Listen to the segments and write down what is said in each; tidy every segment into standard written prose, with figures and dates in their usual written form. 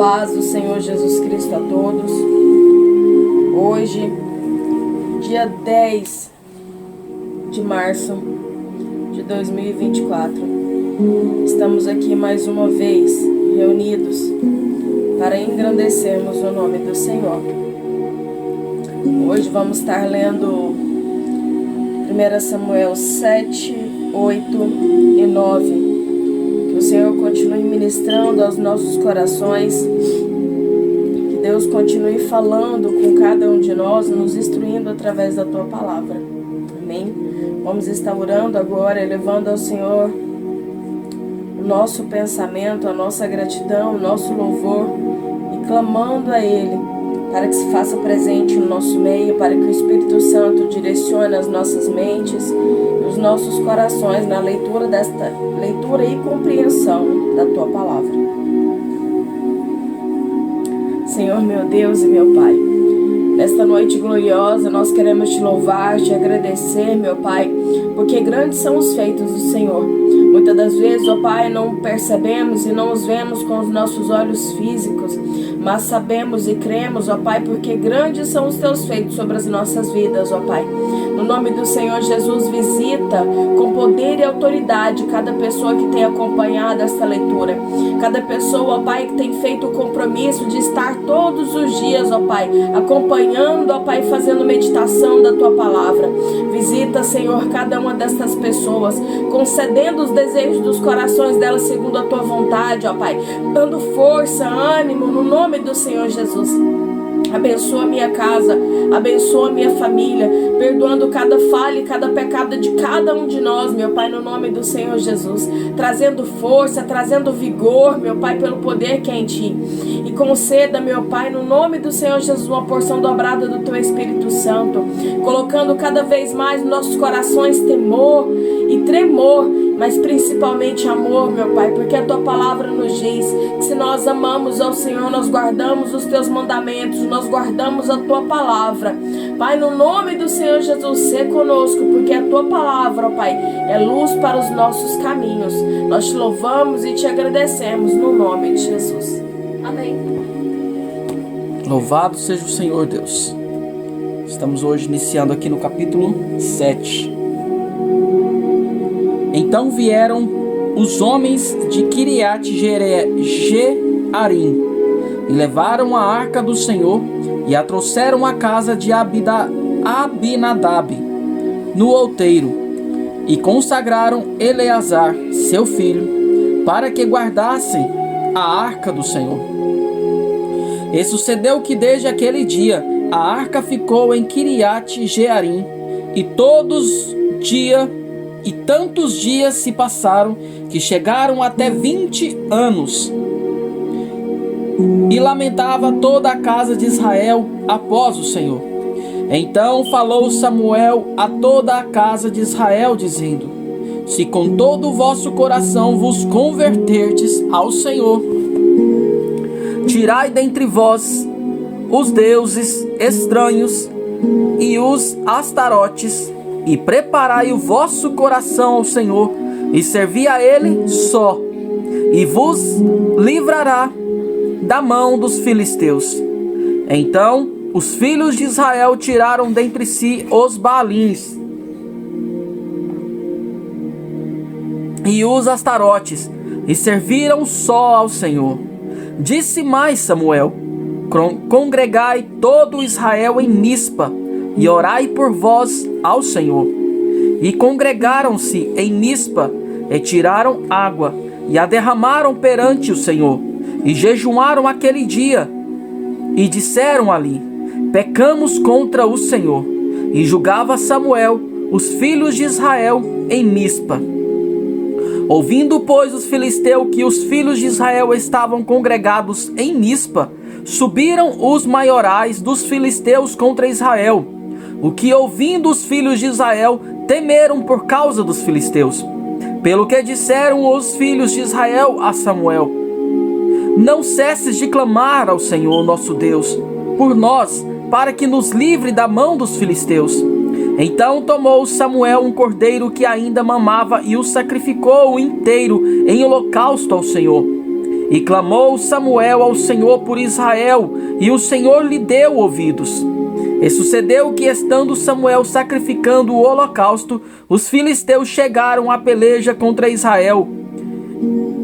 paz do Senhor Jesus Cristo a todos. Hoje, dia 10 de março de 2024, estamos aqui mais uma vez reunidos para engrandecermos o nome do Senhor. Hoje vamos estar lendo 1 Samuel 7, 8 e 9. Que o Senhor continue ministrando aos nossos corações, que Deus continue falando com cada um de nós, nos instruindo através da Tua Palavra. Amém? Vamos estar orando agora, elevando ao Senhor o nosso pensamento, a nossa gratidão, o nosso louvor e clamando a Ele para que se faça presente no nosso meio, para que o Espírito Santo direcione as nossas mentes e os nossos corações na leitura e compreensão da Tua Palavra. Senhor, meu Deus e meu Pai, nesta noite gloriosa nós queremos Te louvar, Te agradecer, meu Pai, porque grandes são os feitos do Senhor. Muitas das vezes, ó Pai, não percebemos e não os vemos com os nossos olhos físicos, mas sabemos e cremos, ó Pai, porque grandes são os Teus feitos sobre as nossas vidas, ó Pai. No nome do Senhor Jesus, visita com poder e autoridade cada pessoa que tem acompanhado esta leitura. Cada pessoa, ó Pai, que tem feito o compromisso de estar todos os dias, ó Pai, acompanhando, ó Pai, fazendo meditação da Tua Palavra. Visita, Senhor, cada uma destas pessoas, concedendo os desejos dos corações delas segundo a Tua vontade, ó Pai, dando força, ânimo, no nome do Senhor Jesus. Abençoa a minha casa, abençoa a minha família, perdoando cada falha e cada pecado de cada um de nós, meu Pai, no nome do Senhor Jesus, trazendo força, trazendo vigor, meu Pai, pelo poder que é em Ti. E conceda, meu Pai, no nome do Senhor Jesus, uma porção dobrada do Teu Espírito Santo, colocando cada vez mais nos nossos corações temor e tremor, mas principalmente amor, meu Pai, porque a Tua Palavra nos diz que se nós amamos ao Senhor, nós guardamos os Teus mandamentos, nós guardamos a Tua Palavra. Pai, no nome do Senhor Jesus, sê conosco, porque a Tua Palavra, ó Pai, é luz para os nossos caminhos. Nós Te louvamos e Te agradecemos no nome de Jesus. Amém. Louvado seja o Senhor Deus. Estamos hoje iniciando aqui no capítulo 7. Então vieram os homens de Kiriat Jearim e levaram a arca do Senhor e a trouxeram à casa de Abinadab no outeiro e consagraram Eleazar, seu filho, para que guardasse a arca do Senhor. E sucedeu que desde aquele dia a arca ficou em Kiriat Jearim e tantos dias se passaram que chegaram até 20 anos. E lamentava toda a casa de Israel após o Senhor. Então falou Samuel a toda a casa de Israel, dizendo: se com todo o vosso coração vos converterdes ao Senhor, tirai dentre vós os deuses estranhos e os astarotes, e preparai o vosso coração ao Senhor, e servi a Ele só, e vos livrará da mão dos filisteus. Então os filhos de Israel tiraram dentre si os Baalins e os astarotes, e serviram só ao Senhor. Disse mais Samuel: congregai todo Israel em Mispa, e orai por vós ao Senhor. E congregaram-se em Mispa, e tiraram água, e a derramaram perante o Senhor, e jejuaram aquele dia, e disseram ali: pecamos contra o Senhor. E julgava Samuel os filhos de Israel em Mispa. Ouvindo, pois, os filisteus que os filhos de Israel estavam congregados em Mispa, subiram os maiorais dos filisteus contra Israel. O que, ouvindo os filhos de Israel, temeram por causa dos filisteus. Pelo que disseram os filhos de Israel a Samuel: não cesses de clamar ao Senhor nosso Deus por nós, para que nos livre da mão dos filisteus. Então tomou Samuel um cordeiro que ainda mamava e o sacrificou inteiro em holocausto ao Senhor. E clamou Samuel ao Senhor por Israel, e o Senhor lhe deu ouvidos. E sucedeu que, estando Samuel sacrificando o holocausto, os filisteus chegaram à peleja contra Israel.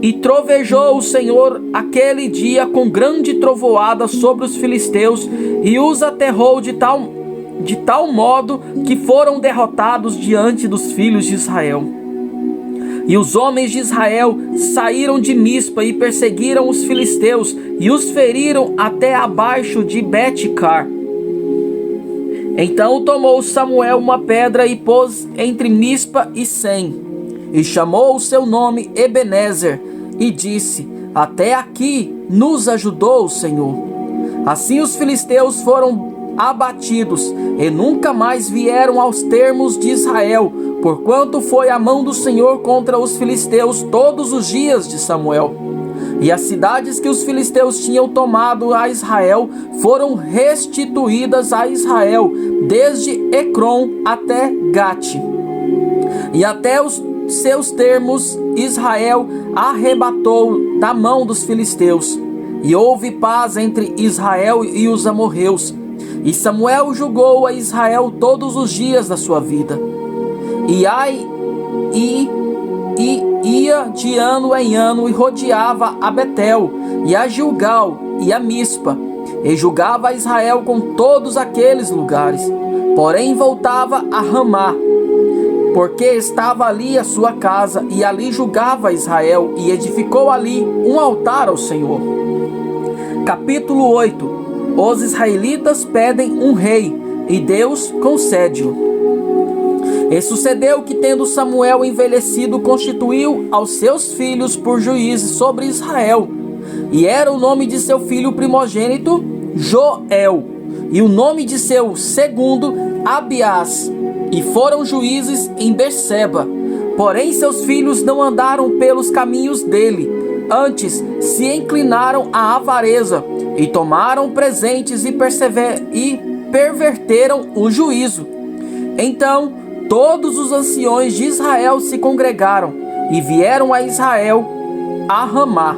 E trovejou o Senhor aquele dia com grande trovoada sobre os filisteus, e os aterrou de tal modo que foram derrotados diante dos filhos de Israel. E os homens de Israel saíram de Mispa e perseguiram os filisteus, e os feriram até abaixo de Bet-car. Então tomou Samuel uma pedra e pôs entre Mispa e Sem, e chamou o seu nome Ebenezer, e disse: até aqui nos ajudou o Senhor. Assim os filisteus foram abatidos, e nunca mais vieram aos termos de Israel, porquanto foi a mão do Senhor contra os filisteus todos os dias de Samuel. E as cidades que os filisteus tinham tomado a Israel foram restituídas a Israel, desde Ecrom até Gate. E até os seus termos Israel arrebatou da mão dos filisteus. E houve paz entre Israel e os amorreus. E Samuel julgou a Israel todos os dias da sua vida. E ia de ano em ano e rodeava a Betel, e a Gilgal, e a Mispa, e julgava a Israel com todos aqueles lugares. Porém voltava a Ramá, porque estava ali a sua casa, e ali julgava Israel, e edificou ali um altar ao Senhor. Capítulo 8. Os israelitas pedem um rei, e Deus concede-o. E sucedeu que, tendo Samuel envelhecido, constituiu aos seus filhos por juízes sobre Israel. E era o nome de seu filho primogênito Joel, e o nome de seu segundo Abiás. E foram juízes em Berseba. Porém seus filhos não andaram pelos caminhos dele, antes se inclinaram à avareza, e tomaram presentes e perverteram o juízo. Então todos os anciões de Israel se congregaram e vieram a Israel a Ramá,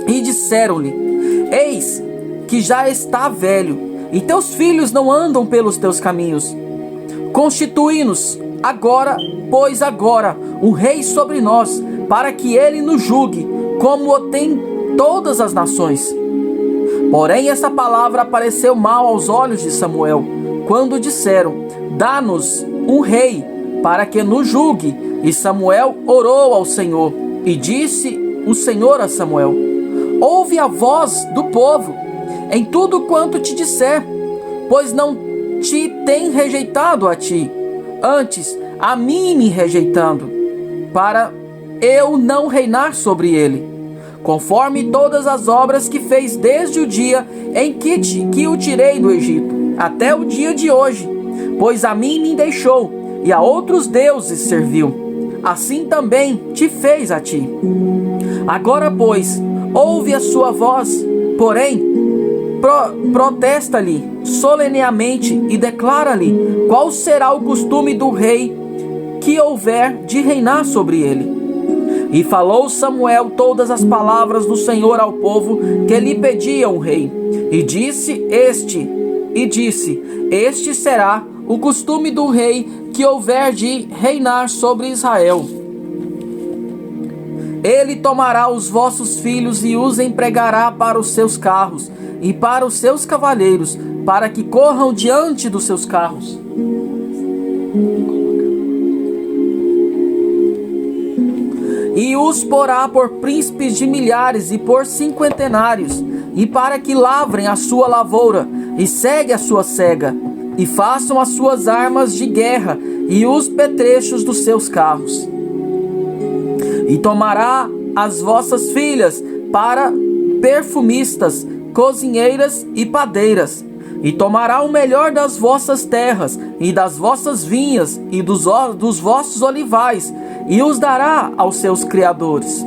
e disseram-lhe: eis que já está velho, e teus filhos não andam pelos teus caminhos. Constitui-nos agora, pois agora, um rei sobre nós, para que ele nos julgue, como o tem todas as nações. Porém esta palavra pareceu mal aos olhos de Samuel, quando disseram: dá-nos um rei, para que nos julgue. E Samuel orou ao Senhor, e disse o Senhor a Samuel: ouve a voz do povo em tudo quanto te disser, pois não te tem rejeitado a ti, antes a mim me rejeitando, para eu não reinar sobre ele, conforme todas as obras que fez desde o dia em que o tirei do Egito, até o dia de hoje. Pois a mim me deixou, e a outros deuses serviu. Assim também te fez a ti. Agora, pois, ouve a sua voz, porém, protesta-lhe solenemente e declara-lhe qual será o costume do rei que houver de reinar sobre ele. E falou Samuel todas as palavras do Senhor ao povo que lhe pedia um rei. E disse: este será o costume do rei que houver de reinar sobre Israel. Ele tomará os vossos filhos e os empregará para os seus carros e para os seus cavaleiros, para que corram diante dos seus carros. E os porá por príncipes de milhares e por cinquentenários, e para que lavrem a sua lavoura e segue a sua cega, e façam as suas armas de guerra e os petrechos dos seus carros. E tomará as vossas filhas para perfumistas, cozinheiras e padeiras. E tomará o melhor das vossas terras e das vossas vinhas e dos vossos olivais, e os dará aos seus criados.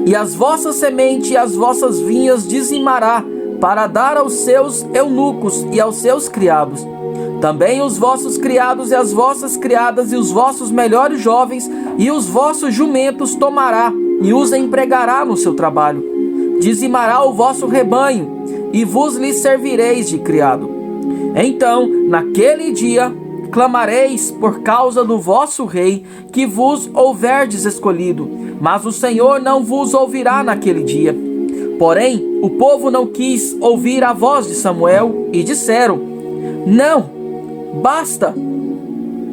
E as vossas sementes e as vossas vinhas dizimará, para dar aos seus eunucos e aos seus criados. Também os vossos criados e as vossas criadas e os vossos melhores jovens e os vossos jumentos tomará, e os empregará no seu trabalho. Dizimará o vosso rebanho, e vos lhe servireis de criado. Então, naquele dia, clamareis por causa do vosso rei, que vos houverdes escolhido, mas o Senhor não vos ouvirá naquele dia. Porém, o povo não quis ouvir a voz de Samuel, e disseram: Não, basta,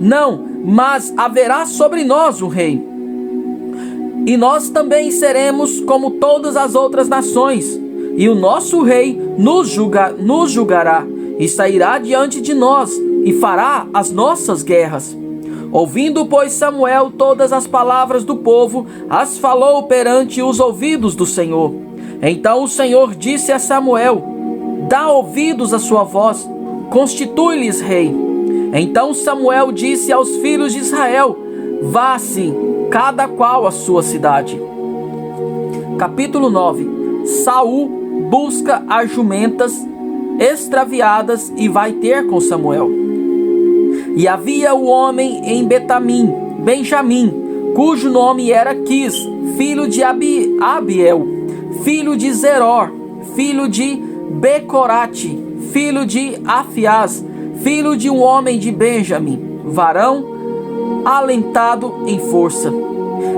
não, mas haverá sobre nós um rei. E nós também seremos como todas as outras nações, e o nosso rei nos julgará, e sairá diante de nós, e fará as nossas guerras. Ouvindo, pois, Samuel todas as palavras do povo, as falou perante os ouvidos do Senhor. Então o Senhor disse a Samuel: Dá ouvidos à sua voz, constitui-lhes rei. Então Samuel disse aos filhos de Israel: Vá-se, cada qual à sua cidade. Capítulo 9. Saul busca as jumentas extraviadas e vai ter com Samuel. E havia o homem em Betamim, Benjamim, cujo nome era Quis, filho de Abiel, filho de Zeror, filho de Becorate, filho de Afias, filho de um homem de Benjamim, varão alentado em força.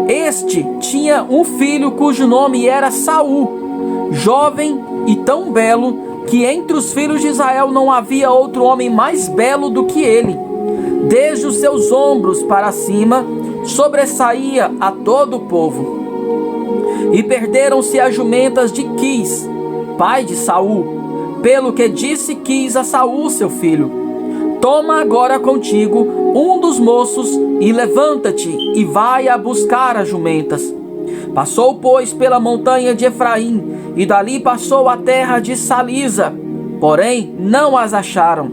Este tinha um filho cujo nome era Saul, jovem e tão belo, que entre os filhos de Israel não havia outro homem mais belo do que ele. Desde os seus ombros para cima, sobressaía a todo o povo. E perderam-se as jumentas de Quis, pai de Saul, pelo que disse Quis a Saul seu filho: Toma agora contigo um dos moços e levanta-te e vai a buscar as jumentas. Passou, pois, pela montanha de Efraim, e dali passou a terra de Salisa, porém não as acharam.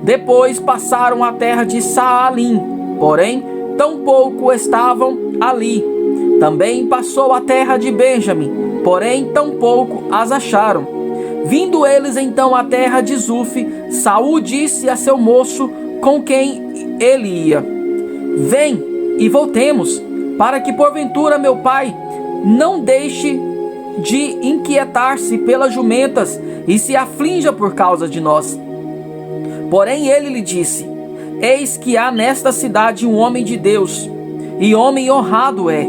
Depois passaram a terra de Saalim, porém tampouco estavam ali. Também passou a terra de Benjamim, porém tampouco as acharam. Vindo eles então à terra de Zuf, Saul disse a seu moço com quem ele ia: Vem e voltemos, para que porventura meu pai não deixe de inquietar-se pelas jumentas e se aflinja por causa de nós. Porém ele lhe disse: Eis que há nesta cidade um homem de Deus, e homem honrado é.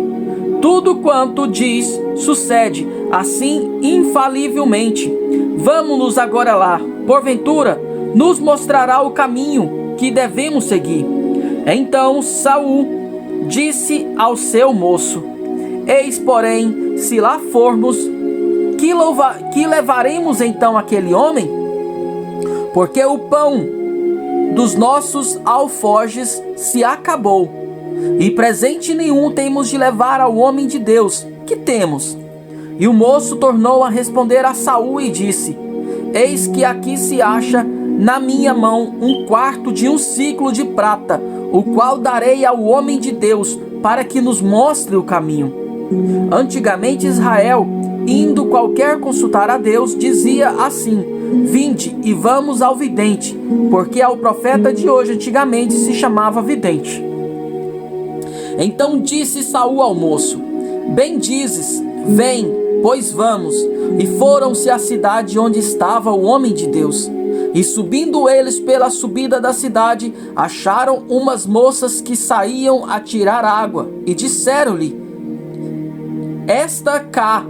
Tudo quanto diz sucede, assim infalivelmente. Vamos-nos agora lá, porventura nos mostrará o caminho que devemos seguir. Então Saul disse ao seu moço: Eis, porém, se lá formos, que levaremos então aquele homem? Porque o pão dos nossos alforjes se acabou, e presente nenhum temos de levar ao homem de Deus. Que temos? E o moço tornou a responder a Saul e disse: Eis que aqui se acha na minha mão um quarto de um siclo de prata, o qual darei ao homem de Deus, para que nos mostre o caminho. Antigamente Israel, indo qualquer consultar a Deus, dizia assim: Vinde e vamos ao vidente, porque ao profeta de hoje antigamente se chamava vidente. Então disse Saul ao moço: Bem dizes, vem, pois vamos. E foram-se à cidade onde estava o homem de Deus. E subindo eles pela subida da cidade, acharam umas moças que saíam a tirar água, e disseram-lhe: Está cá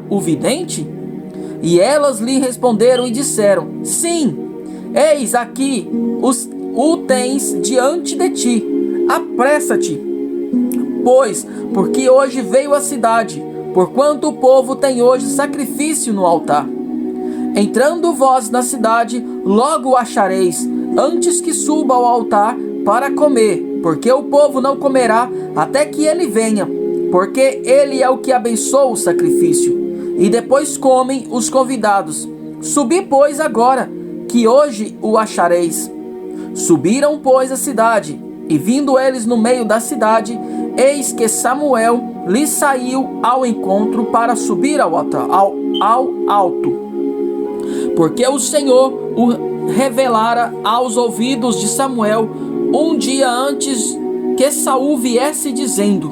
o vidente? E elas lhe responderam e disseram: Sim, eis aqui o tens diante de ti. Apressa-te, pois, porque hoje veio a cidade, porquanto o povo tem hoje sacrifício no altar. Entrando vós na cidade, logo o achareis, antes que suba ao altar para comer, porque o povo não comerá até que ele venha, porque ele é o que abençoa o sacrifício. E depois comem os convidados. Subi, pois, agora, que hoje o achareis. Subiram, pois, a cidade, e vindo eles no meio da cidade, eis que Samuel lhe saiu ao encontro para subir ao alto. Porque o Senhor o revelara aos ouvidos de Samuel um dia antes que Saul viesse, dizendo: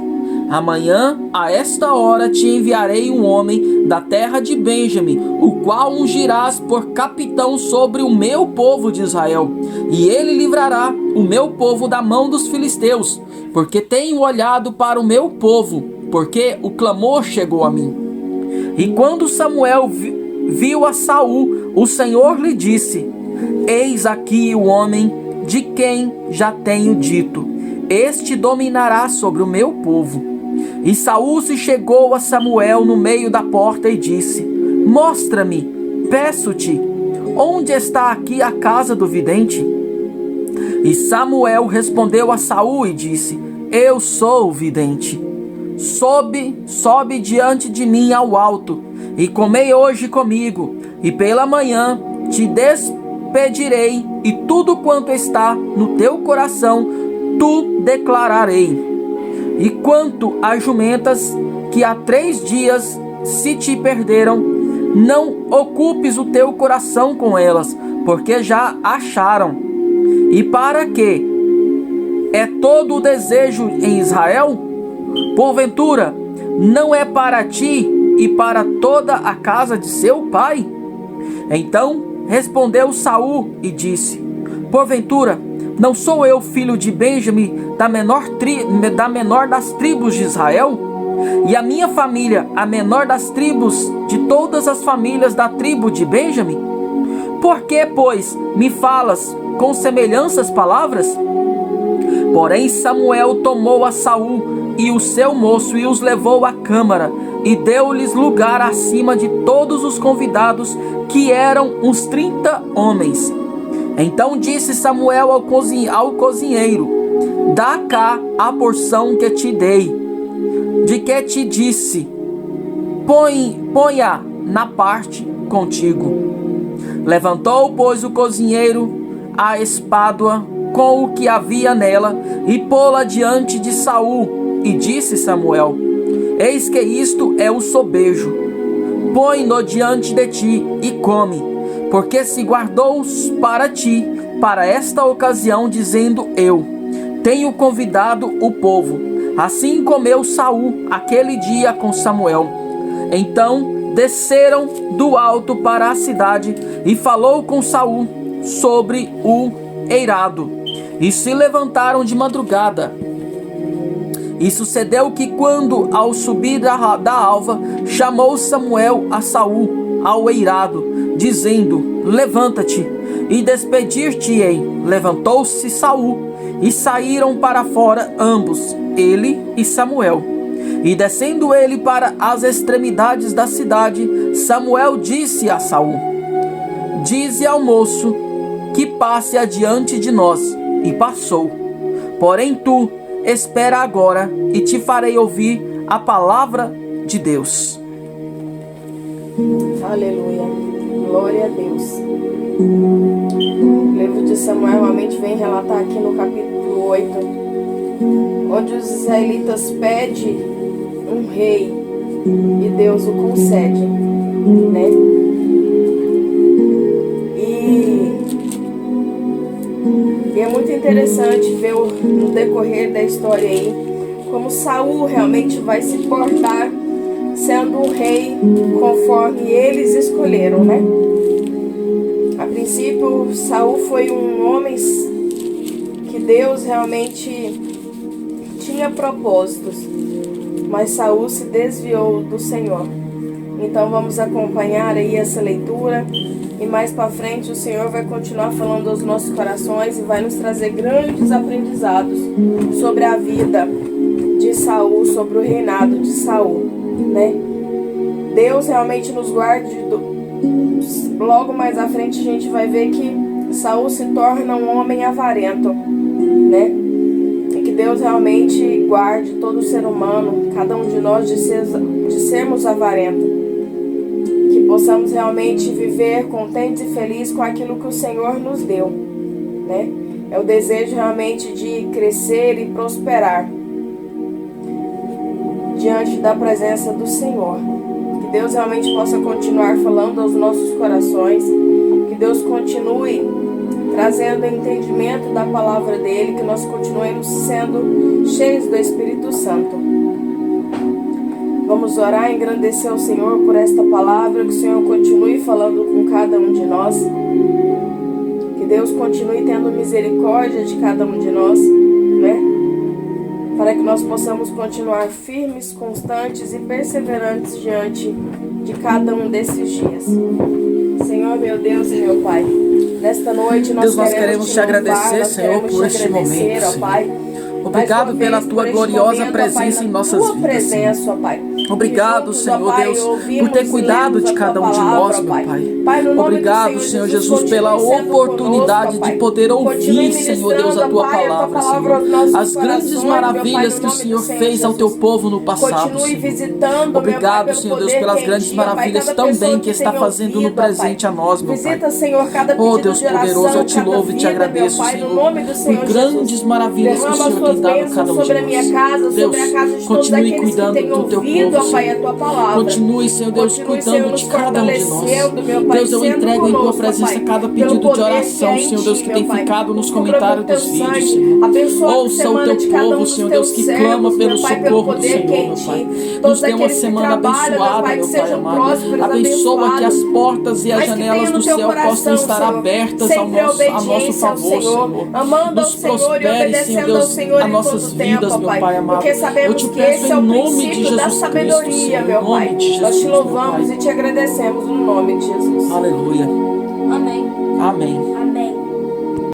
Amanhã, a esta hora, te enviarei um homem da terra de Benjamim, o qual ungirás por capitão sobre o meu povo de Israel. E ele livrará o meu povo da mão dos filisteus, porque tenho olhado para o meu povo, porque o clamor chegou a mim. E quando Samuel viu a Saul, o Senhor lhe disse: Eis aqui o homem de quem já tenho dito, este dominará sobre o meu povo. E Saul se chegou a Samuel no meio da porta e disse: Mostra-me, peço-te, onde está aqui a casa do vidente? E Samuel respondeu a Saul e disse: Eu sou o vidente. Sobe diante de mim ao alto, e comei hoje comigo, e pela manhã te despedirei, e tudo quanto está no teu coração tu declararei. E quanto às jumentas que há 3 dias se te perderam, não ocupes o teu coração com elas, porque já acharam. E para quê? É todo o desejo em Israel? Porventura, não é para ti e para toda a casa de seu pai? Então respondeu Saul e disse: Porventura, não sou eu filho de Benjamim, da menor das tribos de Israel? E a minha família, a menor das tribos de todas as famílias da tribo de Benjamim? Por que, pois, me falas com semelhanças palavras? Porém Samuel tomou a Saul e o seu moço e os levou à câmara, e deu-lhes lugar acima de todos os convidados, que eram uns 30 homens. Então disse Samuel ao cozinheiro: Dá cá a porção que te dei, de que te disse, põe-a na parte contigo. Levantou, pois, o cozinheiro a espádua com o que havia nela, e pô-la diante de Saul, e disse Samuel: Eis que isto é o sobejo, põe-no diante de ti e come, porque se guardou para ti, para esta ocasião, dizendo: Eu tenho convidado o povo. Assim comeu Saul aquele dia com Samuel. Então desceram do alto para a cidade, e falou com Saul sobre o eirado, e se levantaram de madrugada. E sucedeu que, quando ao subir da alva, chamou Samuel a Saul ao eirado, dizendo: Levanta-te e despedir-te-ei. Levantou-se Saul, e saíram para fora ambos, ele e Samuel. E descendo ele para as extremidades da cidade, Samuel disse a Saul: Dize ao moço que passe adiante de nós. E passou. Porém tu espera agora, e te farei ouvir a palavra de Deus. Aleluia, glória a Deus. O livro de Samuel realmente vem relatar aqui no capítulo 8, onde os israelitas pedem um rei e Deus o concede, né? E é muito interessante ver no decorrer da história aí como Saul realmente vai se portar sendo um rei conforme eles escolheram, né? A princípio, Saul foi um homem que Deus realmente tinha propósitos, mas Saul se desviou do Senhor. Então vamos acompanhar aí essa leitura, e mais para frente o Senhor vai continuar falando aos nossos corações e vai nos trazer grandes aprendizados sobre a vida de Saul, sobre o reinado de Saul, né? Deus realmente nos guarde. Logo mais à frente a gente vai ver que Saul se torna um homem avarento, né? E que Deus realmente guarde todo ser humano, cada um de nós, de sermos avarentos. Que possamos realmente viver contentes e felizes com aquilo que o Senhor nos deu, né? É o desejo realmente de crescer e prosperar diante da presença do Senhor. Que Deus realmente possa continuar falando aos nossos corações, que Deus continue trazendo entendimento da palavra dele, que nós continuemos sendo cheios do Espírito Santo. Vamos orar e engrandecer o Senhor por esta palavra, que o Senhor continue falando com cada um de nós. Que Deus continue tendo misericórdia de cada um de nós, né? Para que nós possamos continuar firmes, constantes e perseverantes diante de cada um desses dias. Senhor, meu Deus e meu Pai, nesta noite Deus, nós queremos te agradecer, Senhor, por este momento, ó Pai. Obrigado pela tua gloriosa presença em nossas vidas, Senhor. Obrigado, Senhor Deus, por ter cuidado de cada um de nós, meu Pai. Obrigado, Senhor Jesus, pela oportunidade de poder ouvir, Senhor Deus, a tua palavra, Senhor. As grandes maravilhas que o Senhor fez ao teu povo no passado, Senhor. Obrigado, Senhor Deus, pelas grandes maravilhas também que está fazendo no presente a nós, meu Pai. Oh, Deus poderoso, eu te louvo e te agradeço, Senhor, por grandes maravilhas que o Senhor tem dado a cada um de nós. Deus, continue cuidando do teu povo, Senhor. Continue, Senhor Deus, cuidando de cada um de nós. Deus, eu entrego em tua presença cada pedido de oração, Senhor Deus, que tem ficado nos comentários dos vídeos, Senhor. Ouça o teu povo, Senhor Deus, que clama pelo socorro do Senhor, meu Pai. Nos dê uma semana abençoada, meu Pai amado. Abençoa que as portas e as janelas do céu possam estar abertas a nosso favor, Senhor. Nos prospere, Senhor Deus, as nossas vidas, meu Pai amado. Eu te peço em nome de Jesus Cristo, Senhor, em nome de Jesus. Nós te louvamos e te agradecemos no nome de Jesus. Aleluia. Amém. Amém.